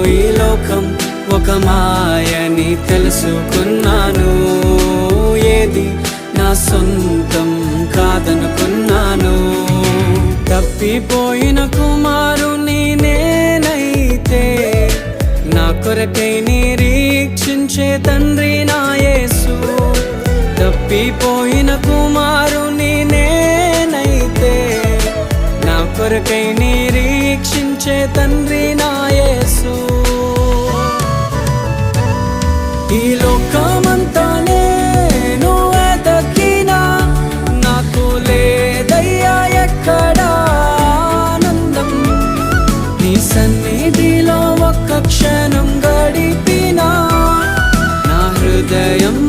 ఈ లోకం ఒక మాయని తెలుసుకున్నాను. ఏది నా సొంతం కాదనుకున్నాను. తప్పిపోయిన కుమారుని నేనైతే నా కొరకై నిరీక్షించే తండ్రి నా యేసు. తప్పిపోయిన కుమారుని నేనైతే నా కొరకై నిరీక్షించే తండ్రి నా యేసు. ఈ లోకమంతా నేను వెతకినా నాకు లేదయ్యా ఎక్కడా ఆనందం. నీ సన్నిధిలో ఒక్క క్షణం గడిపినా నా హృదయం